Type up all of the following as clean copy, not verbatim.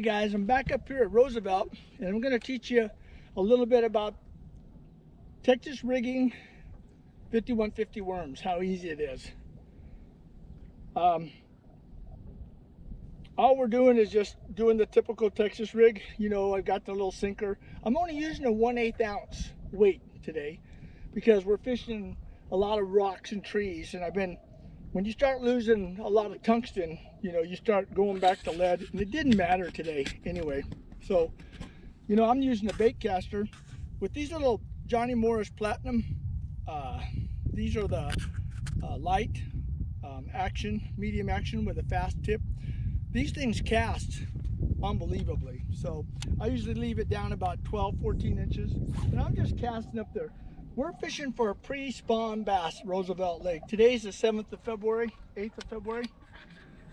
Hey guys, I'm back up here at Roosevelt and I'm going to teach you a little bit about Texas rigging 5150 worms, how easy it is. All we're doing is just doing the typical Texas rig. You know, I've got the little sinker. I'm only using a 1/8 ounce weight today because we're fishing a lot of rocks and trees, and when you start losing a lot of tungsten, you know, you start going back to lead, and it didn't matter today anyway. So, you know, I'm using a bait caster with these little Johnny Morris Platinum. These are the light action, medium action with a fast tip. These things cast unbelievably. So I usually leave it down about 12-14 inches, and I'm just casting up there. We're fishing for a pre-spawn bass at Roosevelt Lake. Today's the 7th of February, 8th of February.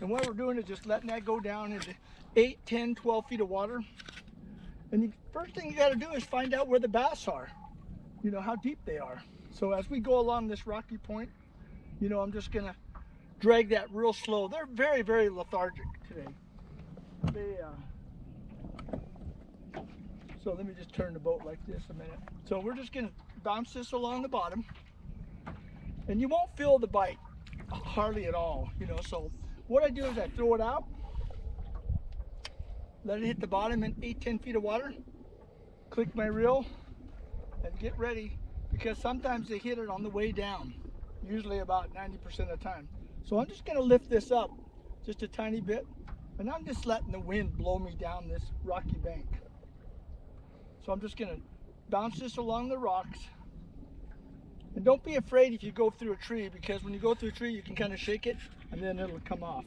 And what we're doing is just letting that go down into 8, 10, 12 feet of water. And the first thing you got to do is find out where the bass are, you know, how deep they are. So as we go along this rocky point, you know, I'm just gonna drag that real slow. They're very, very lethargic today. So let me just turn the boat like this a minute. So we're just gonna bounce this along the bottom, and you won't feel the bite hardly at all, you know. So what I do is I throw it out, let it hit the bottom in 8, 10 feet of water, click my reel, and get ready, because sometimes they hit it on the way down, usually about 90% of the time. So I'm just gonna lift this up just a tiny bit, and I'm just letting the wind blow me down this rocky bank. So I'm just gonna bounce this along the rocks. And don't be afraid if you go through a tree, because when you go through a tree, you can kind of shake it and then it'll come off.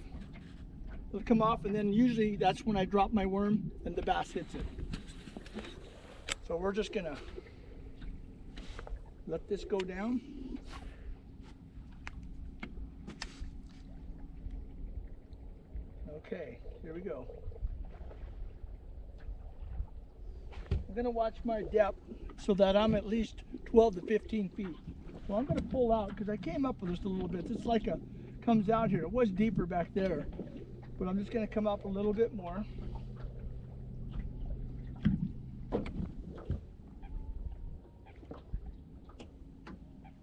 It'll come off, and then usually that's when I drop my worm and the bass hits it. So we're just gonna let this go down. Okay, here we go. I'm gonna watch my depth so that I'm at least 12 to 15 feet. So I'm gonna pull out, because I came up with this a little bit. It's like comes out here. It was deeper back there, but I'm just gonna come up a little bit more.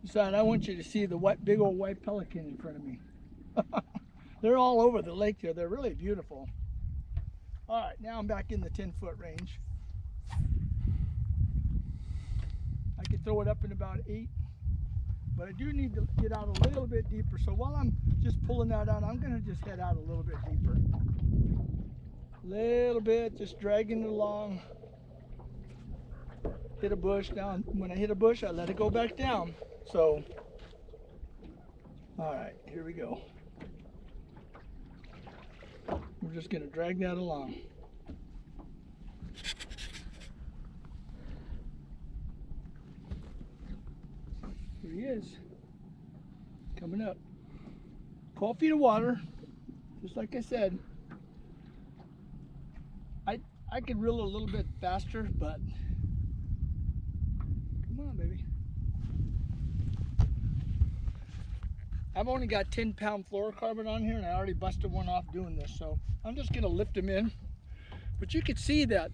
Besides, I want you to see the big old white pelican in front of me. They're all over the lake there. They're really beautiful. All right, now I'm back in the 10-foot range. I could throw it up in about 8, but I do need to get out a little bit deeper. So while I'm just pulling that out, I'm gonna just head out a little bit deeper. A little bit, just dragging it along. Hit a bush. Now, when I hit a bush, I let it go back down. So, all right, here we go. We're just gonna drag that along. Here he is, coming up. 12 feet of water, just like I said. I could reel a little bit faster, but come on, baby. I've only got 10-pound fluorocarbon on here, and I already busted one off doing this, so I'm just gonna lift them in. But you can see that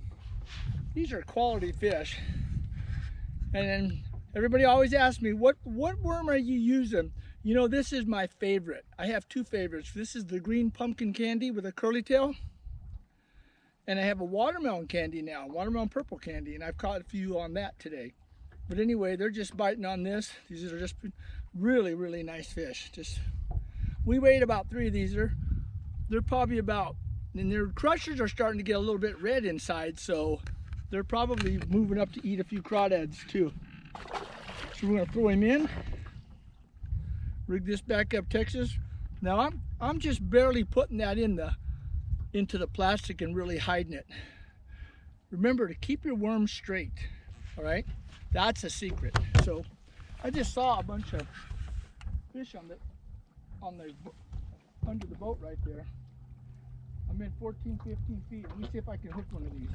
these are quality fish. And then everybody always asks me, what worm are you using? You know, this is my favorite. I have 2 favorites. This is the green pumpkin candy with a curly tail. And I have a watermelon candy now, watermelon purple candy, and I've caught a few on that today. But anyway, they're just biting on this. These are just really, really nice fish. We weighed about 3 of these. They're probably about, and their crushers are starting to get a little bit red inside, so they're probably moving up to eat a few crawdads too. So we're gonna throw him in, rig this back up Texas. Now I'm just barely putting that into the plastic and really hiding it. Remember to keep your worms straight, all right? That's a secret. So I just saw a bunch of fish under the boat right there. I'm in 14, 15 feet. Let me see if I can hook one of these.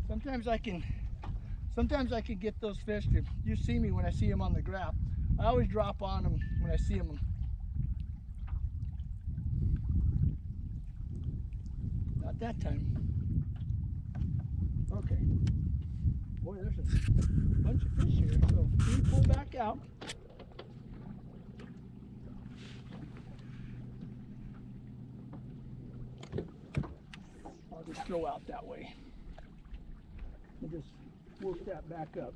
Sometimes I can get those fish. If you see me when I see them on the graph, I always drop on them when I see them. not that time. Okay. Boy, there's a bunch of fish here. So let me pull back out. I'll just throw out that way. And just work that back up.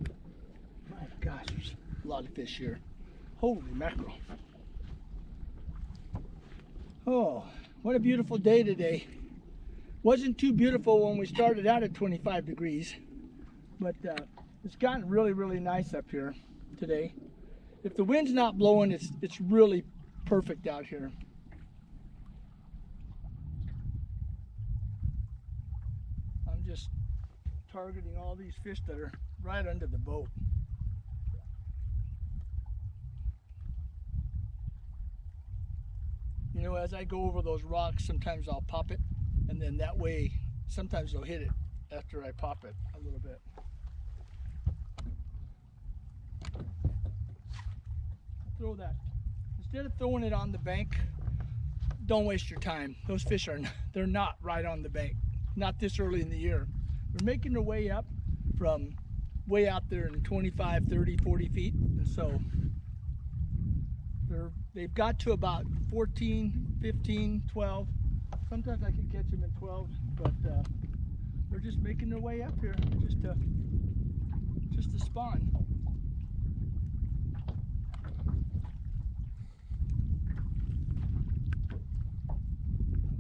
My gosh, there's a lot of fish here. Holy mackerel. Oh, what a beautiful day today. Wasn't too beautiful when we started out at 25 degrees, but it's gotten really, really nice up here today. If the wind's not blowing, it's really perfect out here. I'm just targeting all these fish that are right under the boat. You know, as I go over those rocks, sometimes I'll pop it, and then that way, sometimes they'll hit it after I pop it a little bit. Throw that. Instead of throwing it on the bank, don't waste your time. Those fish they're not right on the bank. Not this early in the year. They're making their way up from way out there in 25, 30, 40 feet. And so they've got to about 14, 15, 12. Sometimes I can catch them in 12, but they're just making their way up here just to spawn.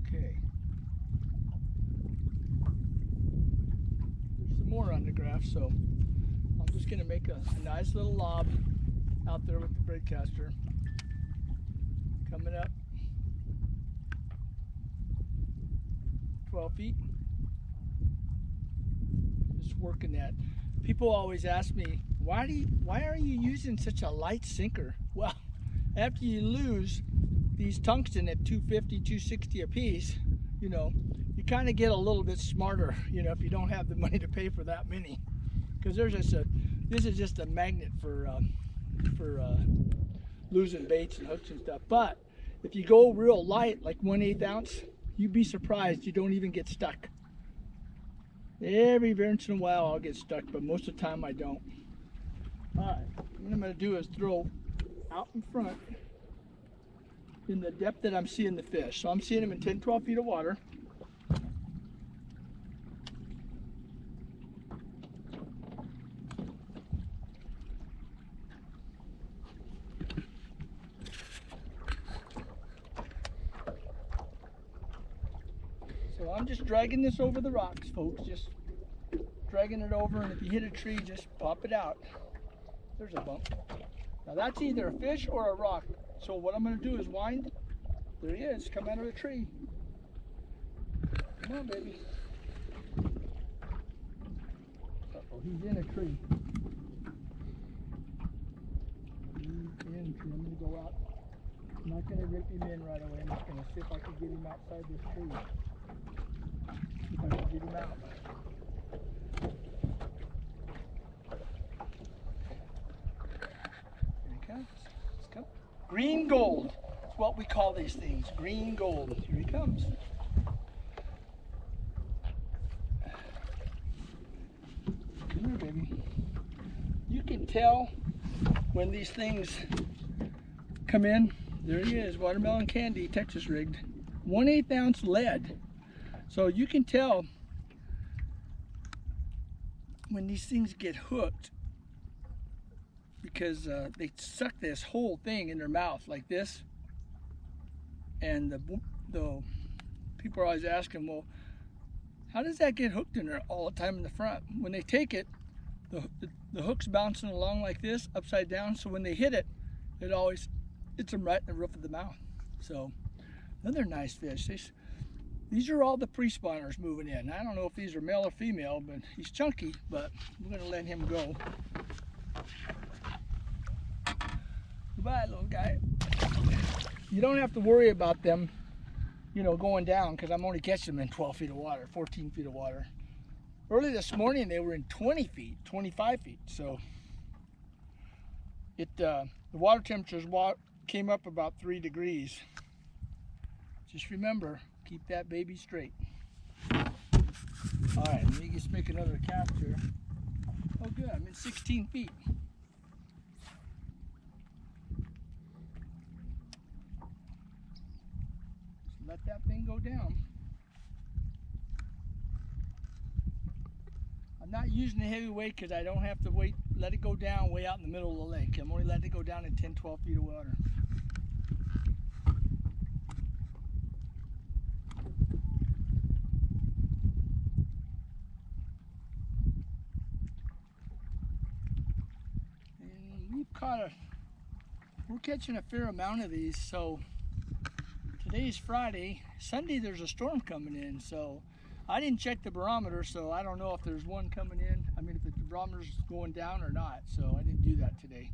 Okay. There's some more on the graph, so I'm just going to make a nice little lob out there with the braid caster. Coming up 12 feet. Just working that. People always ask me, why are you using such a light sinker? Well, after you lose these tungsten at 250, 260 a piece, you know, you kind of get a little bit smarter, you know, if you don't have the money to pay for that many. Because this is just a magnet for losing baits and hooks and stuff. But if you go real light, like 1/8 ounce, you'd be surprised you don't even get stuck. Every once in a while I'll get stuck, but most of the time I don't. Alright, what I'm going to do is throw out in front in the depth that I'm seeing the fish. So I'm seeing them in 10, 12 feet of water. So I'm just dragging this over the rocks, folks. Just dragging it over, and if you hit a tree, just pop it out. There's a bump. Now that's either a fish or a rock. So what I'm going to do is wind. There he is, come out of the tree. Come on, baby. Uh-oh, he's in a tree. He's in a tree. I'm going to go out. I'm not going to rip him in right away. I'm just going to see if I can get him outside this tree. See if I can get him out. Let's come. Green gold. That's what we call these things. Green gold. Here he comes. Come here, baby. You can tell when these things come in. There he is. Watermelon candy, Texas rigged. 1/8 ounce lead. So you can tell when these things get hooked, because they suck this whole thing in their mouth like this, and the people are always asking, well, how does that get hooked in there all the time in the front? When they take it, the hook's bouncing along like this, upside down, so when they hit it, it always hits them right in the roof of the mouth. So another nice fish. These are all the pre-spawners moving in. I don't know if these are male or female, but he's chunky, but we're gonna let him go. Goodbye, little guy. You don't have to worry about them, you know, going down, because I'm only catching them in 12 feet of water, 14 feet of water. Early this morning, they were in 20 feet, 25 feet. So the water temperatures came up about 3 degrees. Just remember, keep that baby straight. All right, let me just make another cast here. Oh good, I'm in 16 feet. Just let that thing go down. I'm not using a heavy weight because I don't have to let it go down way out in the middle of the lake. I'm only letting it go down in 10, 12 feet of water. And we're catching a fair amount of these. So today's Friday. Sunday there's a storm coming in, so I didn't check the barometer, so I don't know if there's one coming in. I mean, if the barometer's going down or not, so I didn't do that today.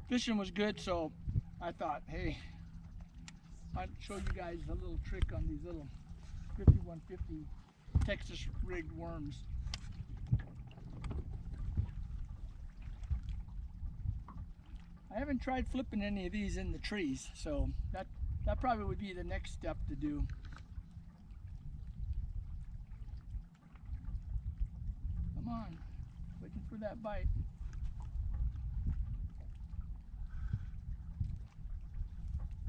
Fishing was good, so I thought, hey, I'd show you guys a little trick on these little 5150 Texas rigged worms. I haven't tried flipping any of these in the trees, so that probably would be the next step to do. Come on, waiting for that bite.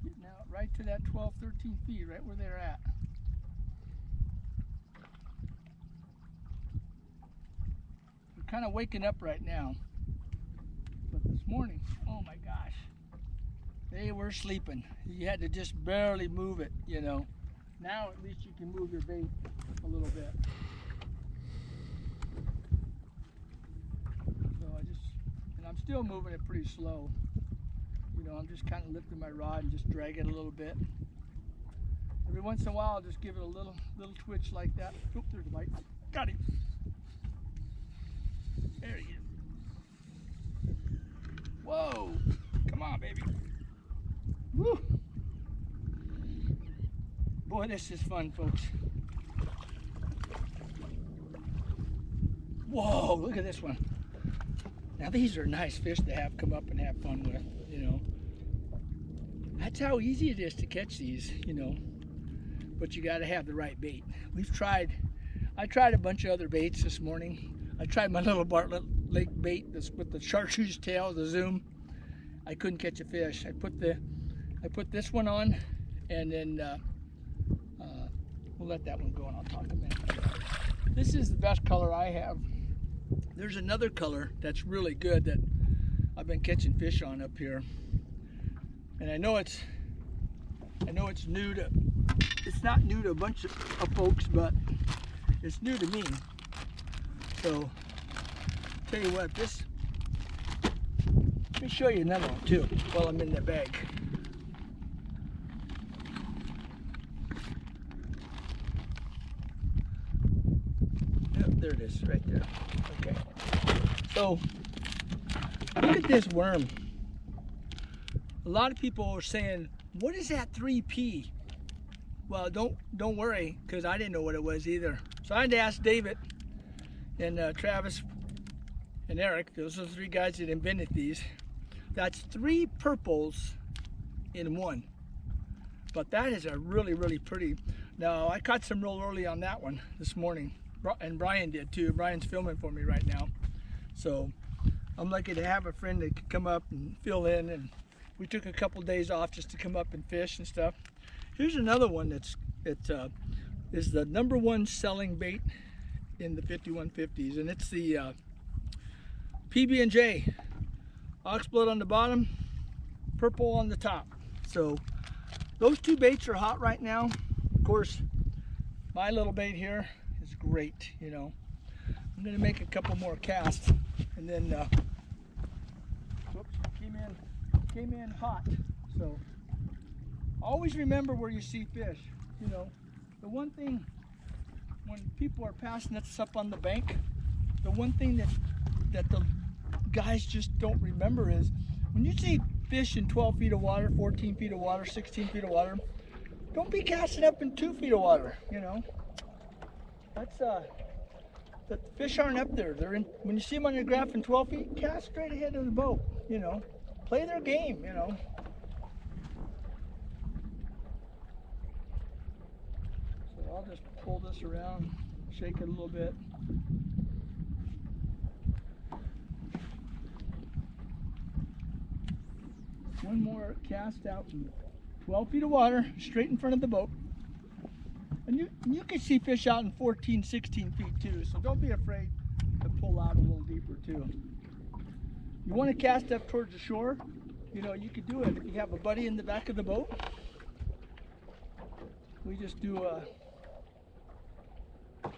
Getting out right to that 12, 13 feet, right where they're at. They're kind of waking up right now. But this morning, oh my gosh, they were sleeping. You had to just barely move it, you know. Now at least you can move your bait a little bit. And I'm still moving it pretty slow. You know, I'm just kind of lifting my rod and just drag it a little bit. Every once in a while, I'll just give it a little twitch like that. Oop, there's a bite. Got it. There he is. Whoa! Come on, baby. Woo! Boy, this is fun, folks. Whoa, look at this one. Now these are nice fish to have come up and have fun with, you know. That's how easy it is to catch these, you know. But you gotta have the right bait. I tried a bunch of other baits this morning. I tried my little Bartlett Lake bait with the chartreuse tail, the zoom. I couldn't catch a fish. I put this one on, and then we'll let that one go and I'll talk a minute. This is the best color I have. There's another color that's really good that I've been catching fish on up here, and I know it's new to. It's not new to a bunch of folks, but it's new to me. So, tell you what, let me show you another one too while I'm in the bag. Yep, there it is, right there. Okay. So, look at this worm. A lot of people are saying, "What is that 3P?" Well, don't worry, because I didn't know what it was either. So I had to ask David and Travis and Eric. Those are the three guys that invented these. That's 3 purples in one. But that is a really, really pretty. Now, I caught some real early on that one this morning. And Brian did too. Brian's filming for me right now. So I'm lucky to have a friend that could come up and fill in. And we took a couple days off just to come up and fish and stuff. Here's another one that is the #1 selling bait in the 5150s, and it's the PB&J. Oxblood on the bottom, purple on the top. So those 2 baits are hot right now. Of course, my little bait here is great, you know. I'm gonna make a couple more casts, and then whoops, came in hot. So always remember where you see fish. You know, the one thing when people are passing us up on the bank, the one thing that the guys just don't remember is when you see fish in 12 feet of water, 14 feet of water, 16 feet of water, don't be casting up in 2 feet of water, you know. That's the fish aren't up there. They're in. When you see them on your graph in 12 feet, cast straight ahead of the boat, you know. Play their game, you know. So I'll just pull this around. Shake it a little bit. One more cast out in 12 feet of water, straight in front of the boat. And you can see fish out in 14, 16 feet too, so don't be afraid to pull out a little deeper too. You want to cast up towards the shore, you know, you could do it if you have a buddy in the back of the boat. We just do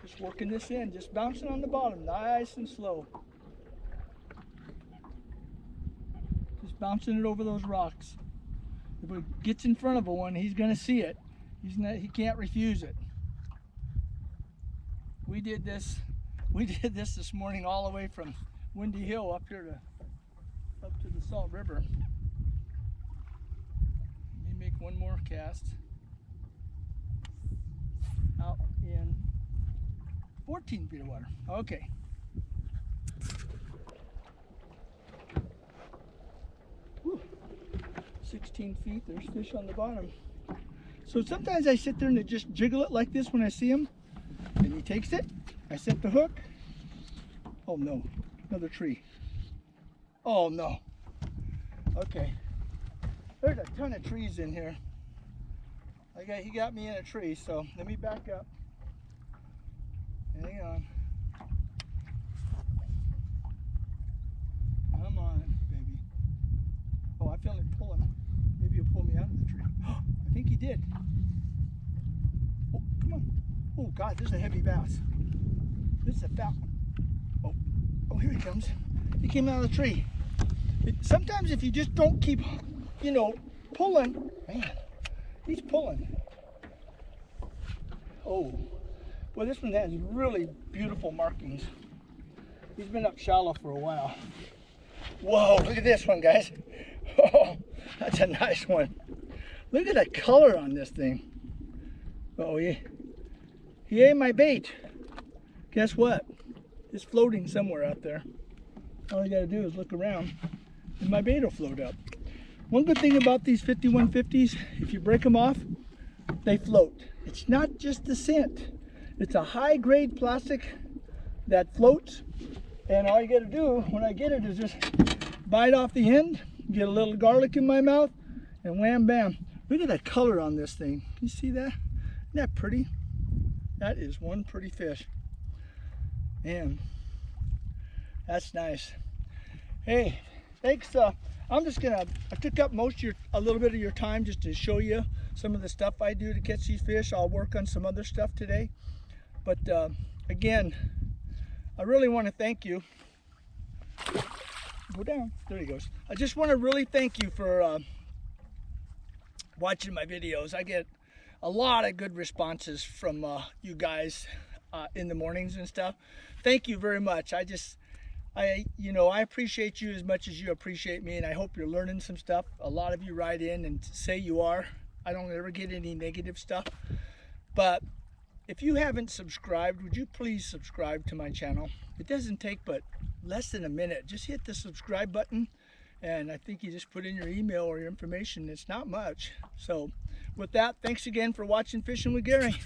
just working this in, just bouncing on the bottom, nice and slow. Just bouncing it over those rocks. If it gets in front of one, he's going to see it. He can't refuse it. We did this this morning all the way from Windy Hill up here up to the Salt River. Let me make one more cast. Out in 14 feet of water. Okay. Whew. 16 feet, there's fish on the bottom. So sometimes I sit there and just jiggle it like this when I see him. And he takes it, I set the hook. Oh no, another tree. Oh no. Okay. There's a ton of trees in here. He got me in a tree, so let me back up. Hang on. Come on, baby. Oh, I feel him pulling. Maybe he'll pull me out of the tree. I think he did. Oh, come on. Oh God, there's a heavy bass. This is a fat one. Oh, here he comes. He came out of the tree. Sometimes if you just don't keep, you know, pulling, man, he's pulling. Oh, well, this one has really beautiful markings. He's been up shallow for a while. Whoa, look at this one, guys. Oh, that's a nice one. Look at the color on this thing. Oh, he ate my bait. Guess what? It's floating somewhere out there. All I gotta do is look around and my bait will float up. One good thing about these 5150s, if you break them off, they float. It's not just the scent. It's a high grade plastic that floats, and all you gotta do when I get it is just bite off the end, get a little garlic in my mouth, and wham bam. Look at that color on this thing. Can you see that? Isn't that pretty? That is one pretty fish. Man, that's nice. Hey, thanks. I'm just gonna, I took up a little bit of your time just to show you some of the stuff I do to catch these fish. I'll work on some other stuff today. But again, I really want to thank you. Go down, there he goes. I just want to really thank you for watching my videos. I get a lot of good responses from you guys in the mornings and stuff. Thank you very much. I appreciate you as much as you appreciate me, and I hope you're learning some stuff. A lot of you write in and say you are. I don't ever get any negative stuff. But if you haven't subscribed, would you please subscribe to my channel? It doesn't take but less than a minute. Just hit the subscribe button, and I think you just put in your email or your information. It's not much. So with that, thanks again for watching Fishing with Gary.